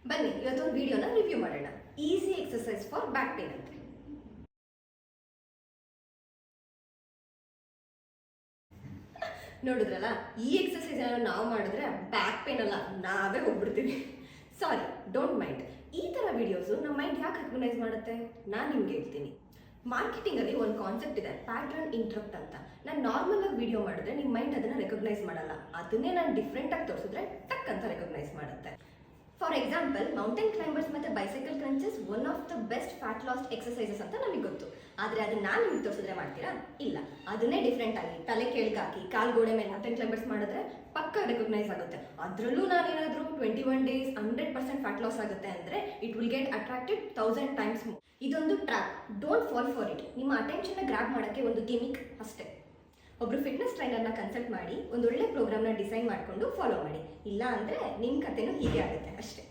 ಬನ್ನಿ ಇವತ್ತೊಂದು ವಿಡಿಯೋನ ರಿವ್ಯೂ ಮಾಡೋಣ. Easy exercise for back pain ಅಂತ. ನೋಡಿದ್ರಲ್ಲ, ಈ ಎಕ್ಸರ್ಸೈಸ್ ನಾವು ಮಾಡಿದ್ರೆ ಬ್ಯಾಕ್ ಪೇನ್ ಅಲ್ಲ, ನಾವೇ ಹೋಗ್ಬಿಡ್ತೀವಿ. ಸಾರಿ, ಡೋಂಟ್ ಮೈಂಡ್. ಈ ಥರ ವಿಡಿಯೋಸು ನಮ್ಮ ಮೈಂಡ್ ಯಾಕೆ ರೆಕಗ್ನೈಸ್ ಮಾಡುತ್ತೆ ನಾನು ನಿಮ್ಗೆ ಹೇಳ್ತೀನಿ. ಮಾರ್ಕೆಟಿಂಗಲ್ಲಿ ಒಂದು ಕಾನ್ಸೆಪ್ಟ್ ಇದೆ, ಪ್ಯಾಟ್ರನ್ ಇಂಟ್ರಪ್ಟ್ ಅಂತ. ನಾನು ನಾರ್ಮಲ್ ಆಗಿ ವಿಡಿಯೋ ಮಾಡಿದ್ರೆ ನಿಮ್ಮ ಮೈಂಡ್ ಅದನ್ನು ರೆಕಗ್ನೈಸ್ ಮಾಡಲ್ಲ, ಅದನ್ನೇ ನಾನು ಡಿಫ್ರೆಂಟಾಗಿ ತೋರಿಸಿದ್ರೆ ಟಕ್ ಅಂತ ರೆಕಗ್ನೈಸ್ ಮಾಡುತ್ತೆ. ಫಾರ್ ಎಕ್ಸಾಂಪಲ್, ಮೌಂಟೇನ್ ಕ್ಲೈಂಬರ್ಸ್ ಮತ್ತು bicycle crunches one of the best fat loss exercises ಅಂತ ನಮಗೆ ಗೊತ್ತು. ಆದರೆ ಅದನ್ನ ನಾನು ನಿಮ್ಗೆ ತೋರಿಸಿದ್ರೆ ಮಾಡ್ತೀರಾ? ಇಲ್ಲ, ಅದನ್ನೇ ಡಿಫ್ರೆಂಟ್ ಆಗಿ ತಲೆ ಕೆಳಗಾಕಿ ಕಾಲು ಗೋಡೆ ಮೇಲೆ ಮೌಂಟೇನ್ ಕ್ಲೈಂಬರ್ಸ್ ಮಾಡಿದ್ರೆ ಪಕ್ಕ ರೆಕಗ್ನೈಸ್ ಆಗುತ್ತೆ. ಅದರಲ್ಲೂ ನಾನೇನಾದರೂ 21 days 100% ಫ್ಯಾಟ್ ಲಾಸ್ ಆಗುತ್ತೆ ಅಂದರೆ it will get attracted 1000 times more. ಇದೊಂದು trap, don't fall for it. ನಿಮ್ಮ ಅಟೆನ್ಷನ್ನ ಗ್ರ್ಯಾಬ್ ಮಾಡೋಕ್ಕೆ ಒಂದು ಗಿಮಿಕ್ ಅಷ್ಟೇ. ಒಬ್ಬರು ಫಿಟ್ನೆಸ್ ಟ್ರೈನರ್ನ ಕನ್ಸಲ್ಟ್ ಮಾಡಿ ಒಂದೊಳ್ಳೆ ಪ್ರೋಗ್ರಾಮ್ನ ಡಿಸೈನ್ ಮಾಡಿಕೊಂಡು ಫಾಲೋ ಮಾಡಿ. ಇಲ್ಲ ಅಂದರೆ ನಿಮ್ಮ ಕಥೆನೂ ಹೀಗೆ ಆಗುತ್ತೆ ಅಷ್ಟೇ.